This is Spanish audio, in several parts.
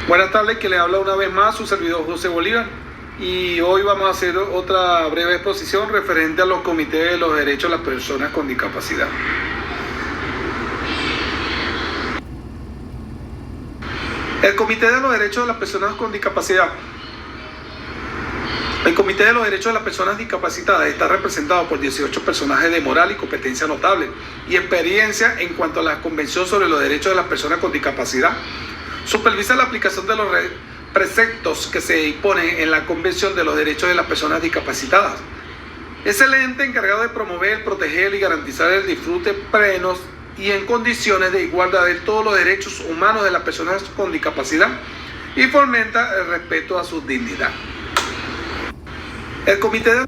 Buenas tardes, que le habla una vez más su servidor José Bolívar, y hoy vamos a hacer otra breve exposición referente a los comités de los derechos de las personas con discapacidad. El Comité de los Derechos de las Personas con Discapacidad. El Comité de los Derechos de las Personas Discapacitadas está representado por 18 personajes de moral y competencia notable y experiencia en cuanto a la Convención sobre los Derechos de las Personas con Discapacidad. Supervisa la aplicación de los preceptos que se imponen en la Convención de los Derechos de las Personas Discapacitadas. Es el ente encargado de promover, proteger y garantizar el disfrute pleno y en condiciones de igualdad de todos los derechos humanos de las personas con discapacidad y fomenta el respeto a su dignidad. El comité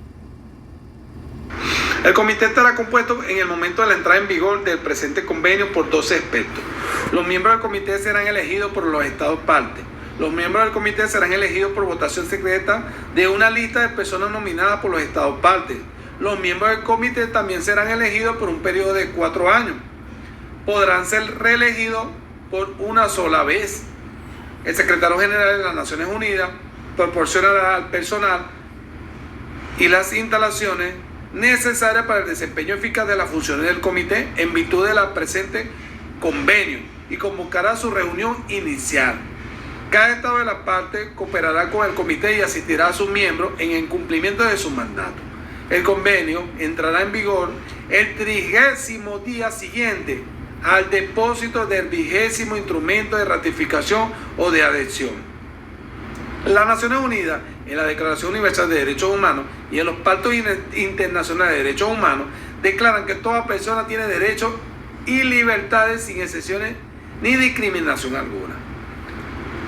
estará compuesto en el momento de la entrada en vigor del presente convenio por 12 expertos. Los miembros del comité serán elegidos por los estados partes. Los miembros del comité serán elegidos por votación secreta de una lista de personas nominadas por los estados partes. Los miembros del comité también serán elegidos por un periodo de 4 años. Podrán ser reelegidos por una sola vez. El secretario general de las Naciones Unidas proporcionará al personal y las instalaciones necesarias para el desempeño eficaz de las funciones del comité en virtud de la presente convenio y convocará su reunión inicial. Cada estado de la parte cooperará con el comité y asistirá a sus miembros en el cumplimiento de su mandato. El convenio entrará en vigor el 30º día siguiente al depósito del 20º instrumento de ratificación o de adhesión. Las Naciones Unidas, en la Declaración Universal de Derechos Humanos y en los pactos internacionales de derechos humanos, declaran que toda persona tiene derechos y libertades sin excepciones ni discriminación alguna.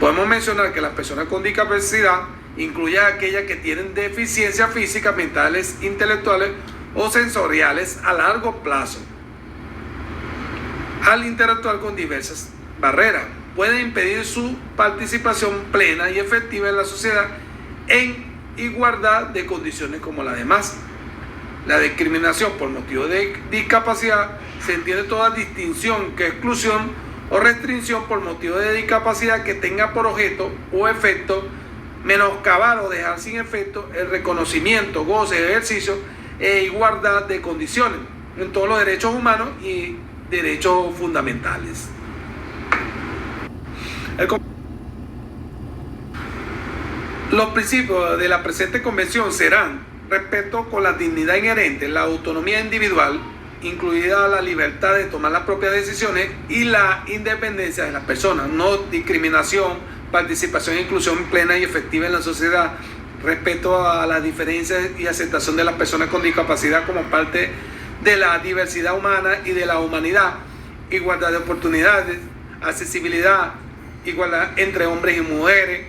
Podemos mencionar que las personas con discapacidad incluyen a aquellas que tienen deficiencias físicas, mentales, intelectuales o sensoriales a largo plazo. Al interactuar con diversas barreras, pueden impedir su participación plena y efectiva en la sociedad en igualdad de condiciones como las demás. La discriminación por motivo de discapacidad se entiende toda distinción, que exclusión o restricción por motivo de discapacidad que tenga por objeto o efecto menoscabar o dejar sin efecto el reconocimiento, goce, ejercicio e igualdad de condiciones en todos los derechos humanos y derechos fundamentales. Los principios de la presente convención serán respeto con la dignidad inherente, la autonomía individual, incluida la libertad de tomar las propias decisiones y la independencia de las personas, no discriminación, participación e inclusión plena y efectiva en la sociedad, respeto a las diferencias y aceptación de las personas con discapacidad como parte de la diversidad humana y de la humanidad, igualdad de oportunidades, accesibilidad, igualdad entre hombres y mujeres,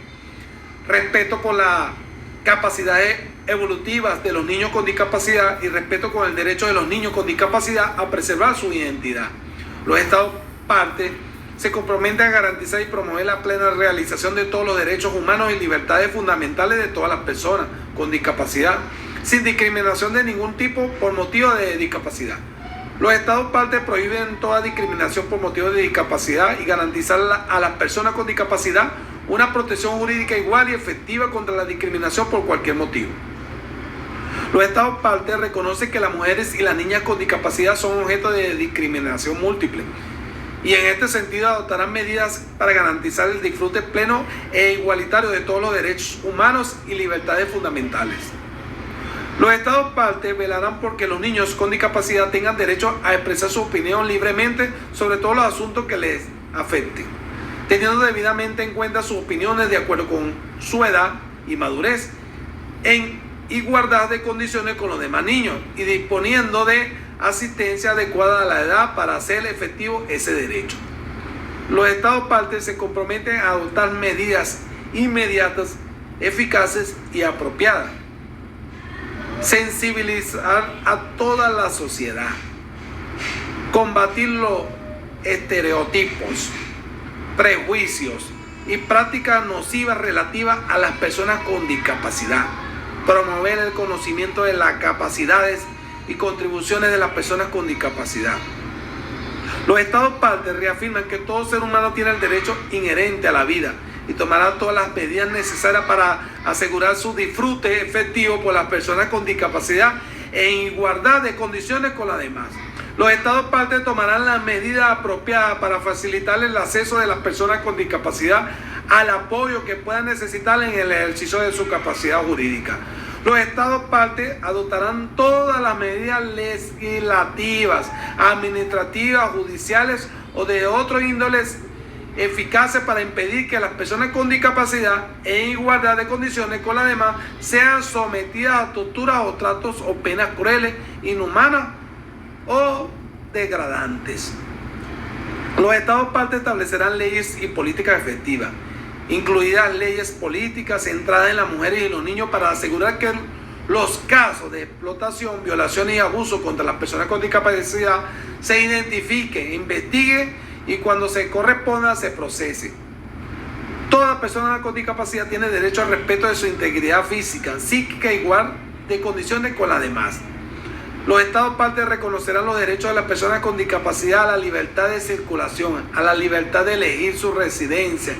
respeto por las capacidades evolutivas de los niños con discapacidad y respeto con el derecho de los niños con discapacidad a preservar su identidad. Los estados partes se comprometen a garantizar y promover la plena realización de todos los derechos humanos y libertades fundamentales de todas las personas con discapacidad, sin discriminación de ningún tipo por motivo de discapacidad. Los estados partes prohíben toda discriminación por motivo de discapacidad y garantizar a las personas con discapacidad una protección jurídica igual y efectiva contra la discriminación por cualquier motivo. Los estados partes reconocen que las mujeres y las niñas con discapacidad son objeto de discriminación múltiple y en este sentido adoptarán medidas para garantizar el disfrute pleno e igualitario de todos los derechos humanos y libertades fundamentales. Los estados partes velarán por que los niños con discapacidad tengan derecho a expresar su opinión libremente sobre todos los asuntos que les afecten, teniendo debidamente en cuenta sus opiniones de acuerdo con su edad y madurez, en igualdad de condiciones con los demás niños y disponiendo de asistencia adecuada a la edad para hacer efectivo ese derecho. Los estados partes se comprometen a adoptar medidas inmediatas, eficaces y apropiadas. Sensibilizar a toda la sociedad, combatir los estereotipos, prejuicios y prácticas nocivas relativas a las personas con discapacidad, promover el conocimiento de las capacidades y contribuciones de las personas con discapacidad. Los estados partes reafirman que todo ser humano tiene el derecho inherente a la vida, y tomará todas las medidas necesarias para asegurar su disfrute efectivo por las personas con discapacidad en igualdad de condiciones con las demás. Los Estados partes tomarán las medidas apropiadas para facilitar el acceso de las personas con discapacidad al apoyo que puedan necesitar en el ejercicio de su capacidad jurídica. Los Estados partes adoptarán todas las medidas legislativas, administrativas, judiciales o de otros índoles eficaces para impedir que las personas con discapacidad en igualdad de condiciones con las demás sean sometidas a torturas o tratos o penas crueles, inhumanas o degradantes. Los Estados partes establecerán leyes y políticas efectivas, incluidas leyes políticas centradas en las mujeres y los niños, para asegurar que los casos de explotación, violaciones y abusos contra las personas con discapacidad se identifiquen, investiguen y cuando se corresponda se procese. Toda persona con discapacidad tiene derecho al respeto de su integridad física, psíquica igual de condiciones con las demás. Los Estados partes reconocerán los derechos de las personas con discapacidad a la libertad de circulación, a la libertad de elegir su residencia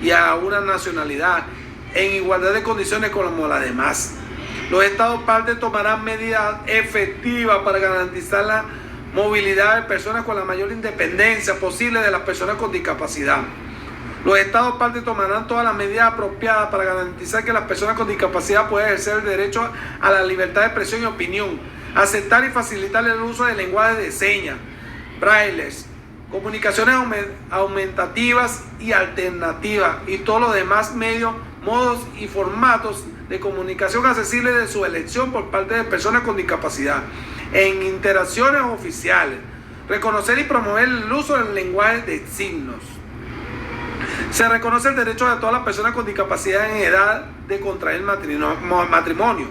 y a una nacionalidad en igualdad de condiciones como las demás. Los Estados partes tomarán medidas efectivas para garantizar la movilidad de personas con la mayor independencia posible de las personas con discapacidad. Los Estados partes tomarán todas las medidas apropiadas para garantizar que las personas con discapacidad puedan ejercer el derecho a la libertad de expresión y opinión, aceptar y facilitar el uso del lenguaje de señas, brailles, comunicaciones aumentativas y alternativas y todos los demás medios, modos y formatos de comunicación accesibles de su elección por parte de personas con discapacidad en interacciones oficiales. Reconocer y promover el uso del lenguaje de signos. Se reconoce el derecho de todas las personas con discapacidad en edad de contraer matrimonio.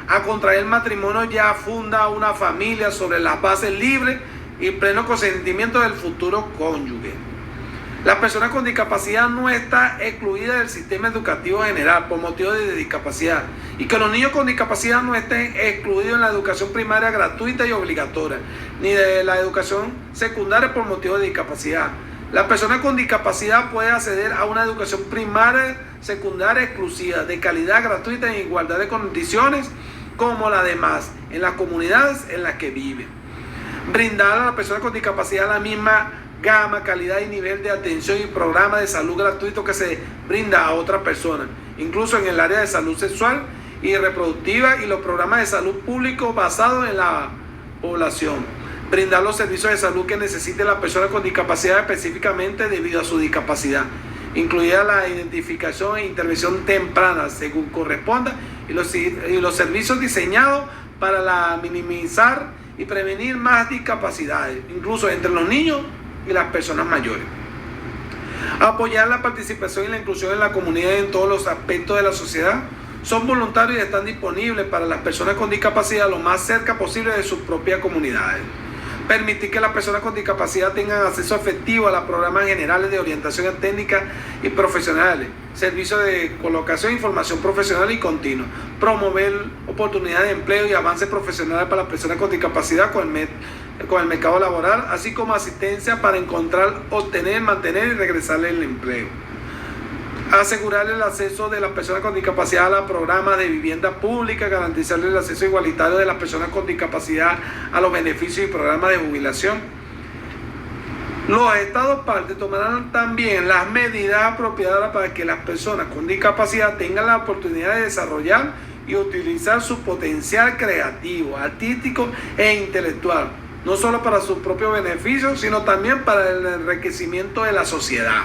A contraer matrimonio ya funda una familia sobre las bases libres y pleno consentimiento del futuro cónyuge. Las personas con discapacidad no están excluidas del sistema educativo general por motivo de discapacidad, y que los niños con discapacidad no estén excluidos en la educación primaria gratuita y obligatoria, ni de la educación secundaria por motivo de discapacidad. Las personas con discapacidad pueden acceder a una educación primaria, secundaria exclusiva, de calidad, gratuita, en igualdad de condiciones como las demás, en las comunidades en las que viven. Brindar a las personas con discapacidad la misma gama, calidad y nivel de atención y programa de salud gratuito que se brinda a otras personas, incluso en el área de salud sexual y reproductiva y los programas de salud públicos basados en la población. Brindar los servicios de salud que necesite la persona con discapacidad específicamente debido a su discapacidad, incluida la identificación e intervención temprana según corresponda y los servicios diseñados para minimizar y prevenir más discapacidades, incluso entre los niños y las personas mayores. Apoyar la participación y la inclusión en la comunidad en todos los aspectos de la sociedad. Son voluntarios y están disponibles para las personas con discapacidad lo más cerca posible de sus propias comunidades. Permitir que las personas con discapacidad tengan acceso efectivo a los programas generales de orientación técnica y profesionales, servicios de colocación e información profesional y continua. Promover oportunidades de empleo y avances profesionales para las personas con discapacidad con el mercado laboral, así como asistencia para encontrar, obtener, mantener y regresarle el empleo. Asegurar el acceso de las personas con discapacidad a los programas de vivienda pública, garantizar el acceso igualitario de las personas con discapacidad a los beneficios y programas de jubilación. Los Estados partes tomarán también las medidas apropiadas para que las personas con discapacidad tengan la oportunidad de desarrollar y utilizar su potencial creativo, artístico e intelectual, no solo para su propio beneficio, sino también para el enriquecimiento de la sociedad.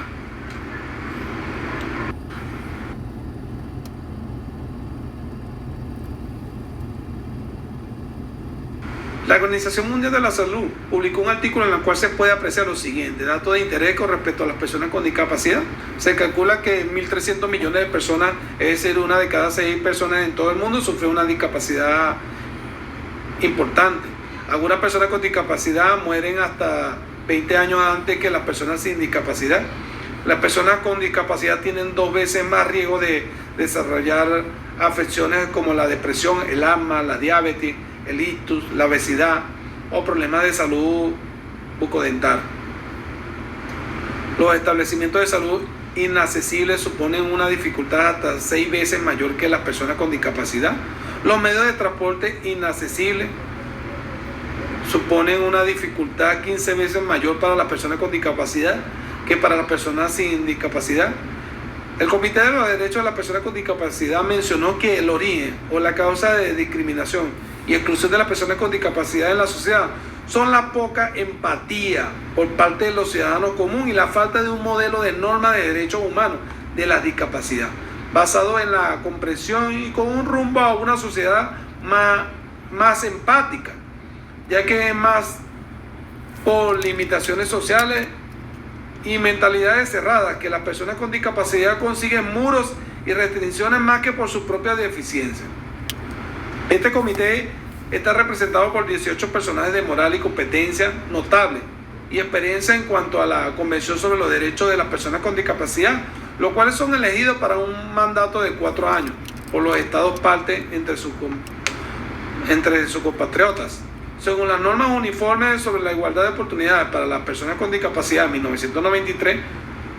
La Organización Mundial de la Salud publicó un artículo en el cual se puede apreciar lo siguiente: datos de interés con respecto a las personas con discapacidad. Se calcula que 1.300 millones de personas, es decir, una de cada 6 personas en todo el mundo, sufre una discapacidad importante. Algunas personas con discapacidad mueren hasta 20 años antes que las personas sin discapacidad. Las personas con discapacidad tienen 2 veces más riesgo de desarrollar afecciones como la depresión, el asma, la diabetes, el ictus, la obesidad o problemas de salud bucodental. Los establecimientos de salud inaccesibles suponen una dificultad hasta 6 veces mayor que las personas con discapacidad. Los medios de transporte inaccesibles suponen una dificultad 15 veces mayor para las personas con discapacidad que para las personas sin discapacidad. El Comité de los Derechos de las Personas con Discapacidad mencionó que el origen o la causa de discriminación y exclusión de las personas con discapacidad en la sociedad son la poca empatía por parte de los ciudadanos comunes y la falta de un modelo de norma de derechos humanos de la discapacidad, basado en la comprensión y con un rumbo a una sociedad más empática, ya que es más por limitaciones sociales y mentalidades cerradas que las personas con discapacidad consiguen muros y restricciones más que por su propia deficiencia. Este comité está representado por 18 personajes de moral y competencia notable y experiencia en cuanto a la Convención sobre los Derechos de las Personas con Discapacidad, los cuales son elegidos para un mandato de 4 años por los estados partes entre sus compatriotas. Según las normas uniformes sobre la igualdad de oportunidades para las personas con discapacidad en 1993,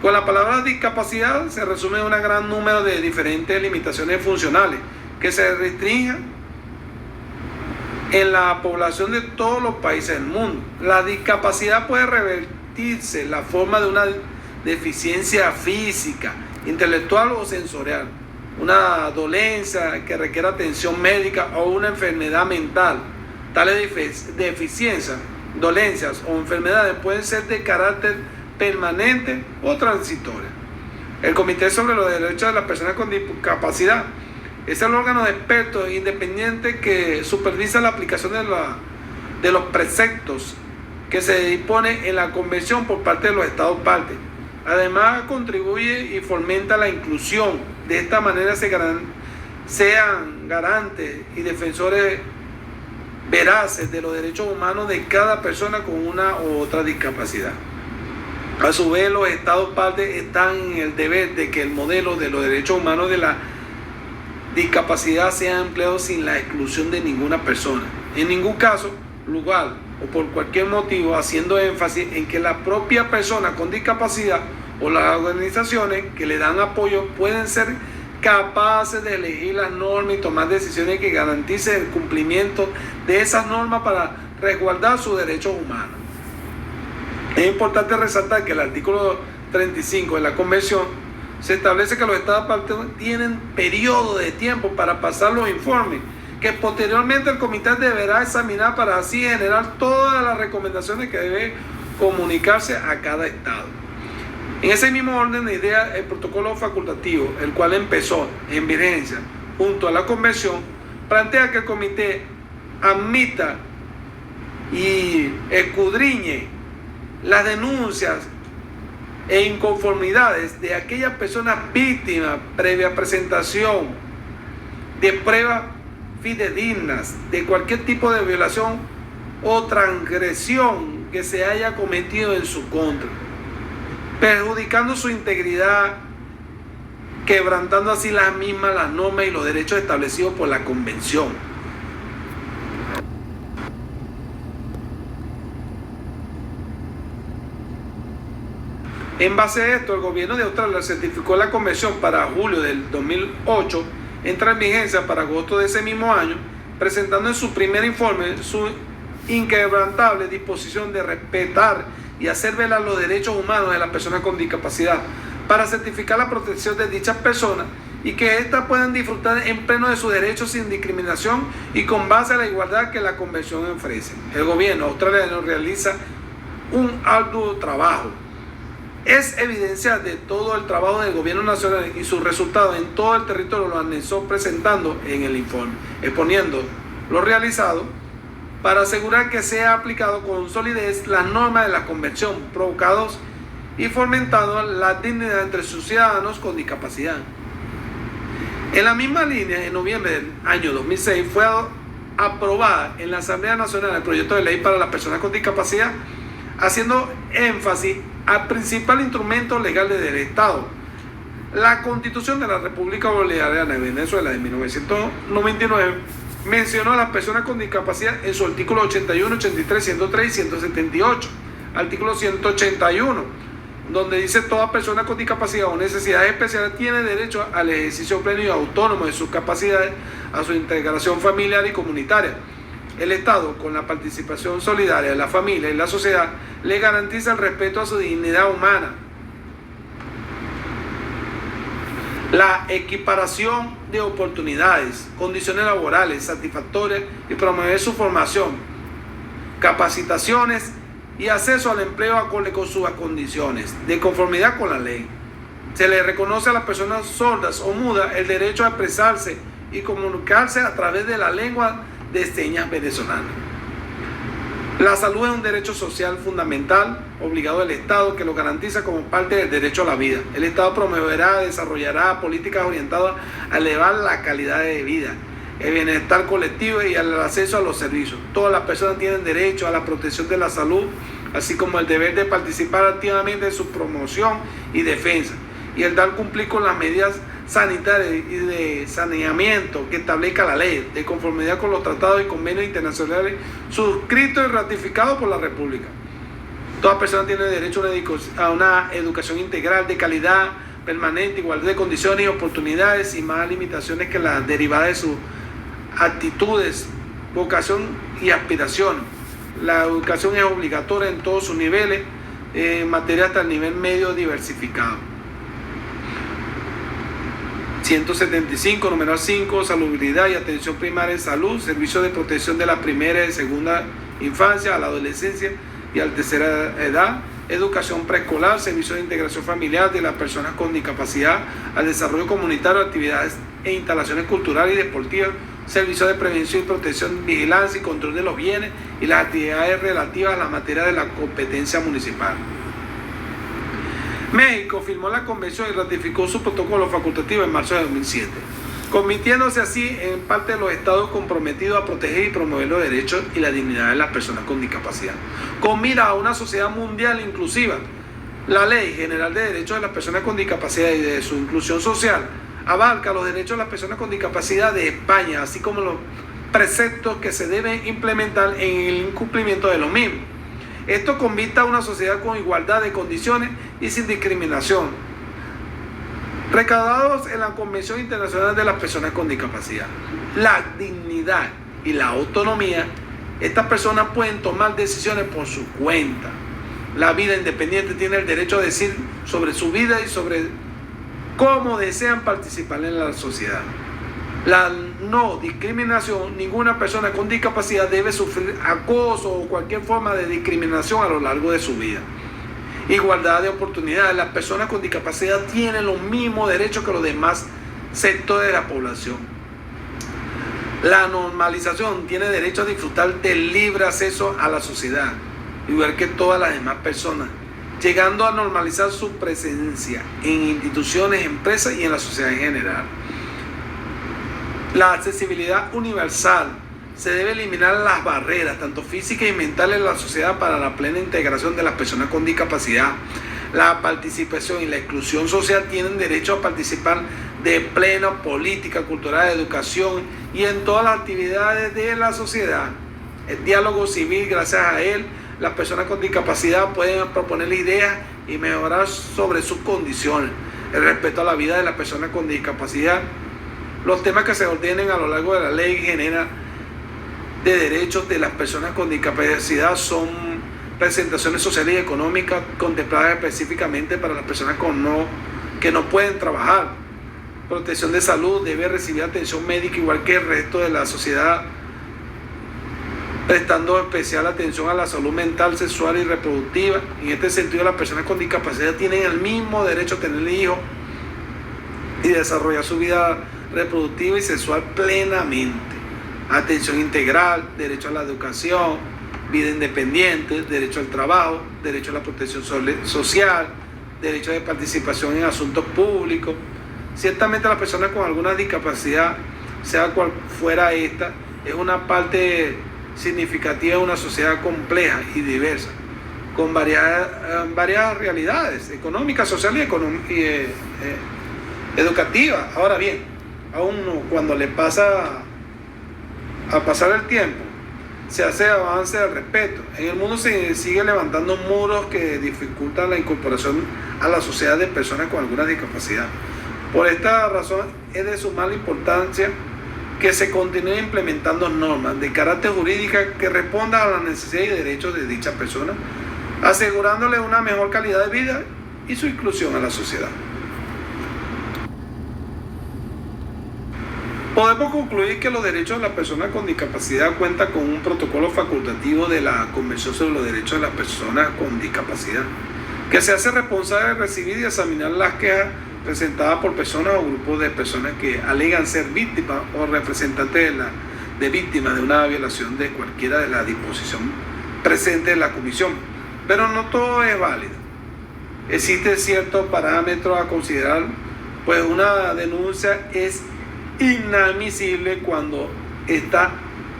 con la palabra discapacidad se resume un gran número de diferentes limitaciones funcionales que se restringen en la población de todos los países del mundo. La discapacidad puede revertirse en la forma de una deficiencia física, intelectual o sensorial, una dolencia que requiere atención médica o una enfermedad mental. Tales deficiencias, dolencias o enfermedades pueden ser de carácter permanente o transitoria. El Comité sobre los Derechos de las Personas con Discapacidad es el órgano de expertos independiente que supervisa la aplicación de los preceptos que se dispone en la Convención por parte de los Estados partes. Además, contribuye y fomenta la inclusión. De esta manera sean garantes y defensores veraces de los derechos humanos de cada persona con una u otra discapacidad. A su vez, los estados partes están en el deber de que el modelo de los derechos humanos de la discapacidad sea empleado sin la exclusión de ninguna persona, en ningún caso, lugar o por cualquier motivo, haciendo énfasis en que la propia persona con discapacidad o las organizaciones que le dan apoyo pueden ser capaces de elegir las normas y tomar decisiones que garanticen el cumplimiento de esas normas para resguardar sus derechos humanos. Es importante resaltar que el artículo 35 de la Convención se establece que los estados partes tienen periodo de tiempo para pasar los informes, que posteriormente el comité deberá examinar para así generar todas las recomendaciones que debe comunicarse a cada estado. En ese mismo orden de ideas, el protocolo facultativo, el cual empezó en vigencia junto a la Convención, plantea que el comité admita y escudriñe las denuncias e inconformidades de aquellas personas víctimas previa presentación de pruebas fidedignas de cualquier tipo de violación o transgresión que se haya cometido en su contra, perjudicando su integridad, quebrantando así las normas y los derechos establecidos por la Convención. En base a esto, el gobierno de Australia certificó la Convención para julio del 2008, entra en vigencia para agosto de ese mismo año, presentando en su primer informe su inquebrantable disposición de respetar y hacer velar los derechos humanos de las personas con discapacidad, para certificar la protección de dichas personas y que éstas puedan disfrutar en pleno de sus derechos sin discriminación y con base a la igualdad que la Convención ofrece. El gobierno australiano realiza un arduo trabajo. Es evidencia de todo el trabajo del gobierno nacional y sus resultados en todo el territorio lo anexó presentando en el informe, exponiendo lo realizado para asegurar que sea aplicado con solidez las normas de la Convención, provocados y fomentando la dignidad entre sus ciudadanos con discapacidad. En la misma línea, en noviembre del año 2006 fue aprobada en la Asamblea Nacional el proyecto de ley para las personas con discapacidad, haciendo énfasis al principal instrumento legal del Estado, la Constitución de la República Bolivariana de Venezuela de 1999. Mencionó a las personas con discapacidad en su artículo 81, 83, 103 y 178. Artículo 181 donde dice toda persona con discapacidad o necesidades especiales tiene derecho al ejercicio pleno y autónomo de sus capacidades, a su integración familiar y comunitaria. El Estado, con la participación solidaria de la familia y la sociedad, le garantiza el respeto a su dignidad humana, la equiparación de oportunidades, condiciones laborales satisfactorias y promover su formación, capacitaciones y acceso al empleo acorde con sus condiciones, de conformidad con la ley. Se le reconoce a las personas sordas o mudas el derecho a expresarse y comunicarse a través de la lengua de señas venezolana. La salud es un derecho social fundamental, obligado del Estado, que lo garantiza como parte del derecho a la vida. El Estado promoverá, desarrollará políticas orientadas a elevar la calidad de vida, el bienestar colectivo y el acceso a los servicios. Todas las personas tienen derecho a la protección de la salud, así como el deber de participar activamente en su promoción y defensa, y el dar cumplir con las medidas sanitarias y de saneamiento que establezca la ley, de conformidad con los tratados y convenios internacionales suscritos y ratificados por la República. Toda persona tiene derecho a una educación integral de calidad, permanente, igualdad de condiciones y oportunidades, y más limitaciones que las derivadas de sus actitudes, vocación y aspiración. La educación es obligatoria en todos sus niveles, en materia hasta el nivel medio diversificado. 175, numeral 5, salubridad y atención primaria en salud, servicios de protección de la primera y segunda infancia a la adolescencia y a la tercera edad, educación preescolar, servicios de integración familiar de las personas con discapacidad, al desarrollo comunitario, actividades e instalaciones culturales y deportivas, servicios de prevención y protección, vigilancia y control de los bienes y las actividades relativas a la materia de la competencia municipal. México firmó la convención y ratificó su protocolo facultativo en marzo de 2007, convirtiéndose así en parte de los estados comprometidos a proteger y promover los derechos y la dignidad de las personas con discapacidad, con mira a una sociedad mundial inclusiva. La Ley General de Derechos de las Personas con Discapacidad y de su inclusión social abarca los derechos de las personas con discapacidad de España, así como los preceptos que se deben implementar en el incumplimiento de los mismos. Esto convita a una sociedad con igualdad de condiciones y sin discriminación, recaudados en la Convención Internacional de las Personas con Discapacidad. La dignidad y la autonomía, estas personas pueden tomar decisiones por su cuenta. La vida independiente tiene el derecho a decir sobre su vida y sobre cómo desean participar en la sociedad. La no discriminación, ninguna persona con discapacidad debe sufrir acoso o cualquier forma de discriminación a lo largo de su vida. Igualdad de oportunidades, las personas con discapacidad tienen los mismos derechos que los demás sectores de la población. La normalización, tiene derecho a disfrutar del libre acceso a la sociedad, igual que todas las demás personas, llegando a normalizar su presencia en instituciones, empresas y en la sociedad en general. La accesibilidad universal, se debe eliminar las barreras, tanto físicas y mentales, en la sociedad para la plena integración de las personas con discapacidad. La participación y la exclusión social tienen derecho a participar de plena política, cultural, educación y en todas las actividades de la sociedad. El diálogo civil, gracias a él, las personas con discapacidad pueden proponer ideas y mejorar sobre sus condiciones. El respeto a la vida de las personas con discapacidad. Los temas que se ordenen a lo largo de la ley general de derechos de las personas con discapacidad son presentaciones sociales y económicas contempladas específicamente para las personas que no pueden trabajar. Protección de salud, debe recibir atención médica igual que el resto de la sociedad, prestando especial atención a la salud mental, sexual y reproductiva. En este sentido, las personas con discapacidad tienen el mismo derecho a tener hijos y desarrollar su vida reproductiva y sexual plenamente. Atención integral, derecho a la educación, vida independiente, derecho al trabajo, derecho a la protección social, derecho de participación en asuntos públicos. Ciertamente las personas con alguna discapacidad, sea cual fuera esta, es una parte significativa de una sociedad compleja y diversa, con varias realidades económicas, sociales y educativas. Ahora bien, a uno cuando le pasa a pasar el tiempo, se hace avance al respeto. En el mundo se sigue levantando muros que dificultan la incorporación a la sociedad de personas con alguna discapacidad. Por esta razón es de suma importancia que se continúen implementando normas de carácter jurídico que respondan a las necesidades y derechos de dichas personas, asegurándole una mejor calidad de vida y su inclusión a la sociedad. Podemos concluir que los derechos de las personas con discapacidad cuentan con un protocolo facultativo de la Convención sobre los Derechos de las Personas con Discapacidad, que se hace responsable de recibir y examinar las quejas presentadas por personas o grupos de personas que alegan ser víctimas o representantes de víctimas de una violación de cualquiera de las disposiciones presentes en la comisión. Pero no todo es válido. Existen ciertos parámetros a considerar, pues una denuncia es inadmisible cuando esta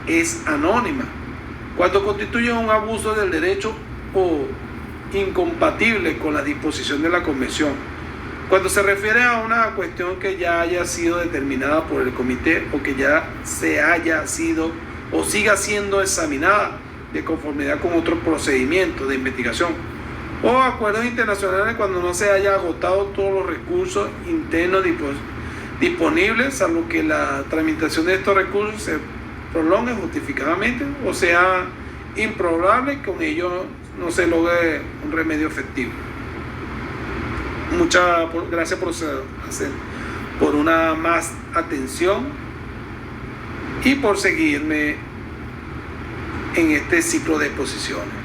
es anónima, cuando constituye un abuso del derecho o incompatible con la disposición de la convención, cuando se refiere a una cuestión que ya haya sido determinada por el comité o que ya se haya sido o siga siendo examinada de conformidad con otro procedimiento de investigación, o acuerdos internacionales cuando no se haya agotado todos los recursos internos disponibles, salvo que la tramitación de estos recursos se prolongue justificadamente o sea improbable que con ello no se logre un remedio efectivo. Muchas gracias por una más atención y por seguirme en este ciclo de exposiciones.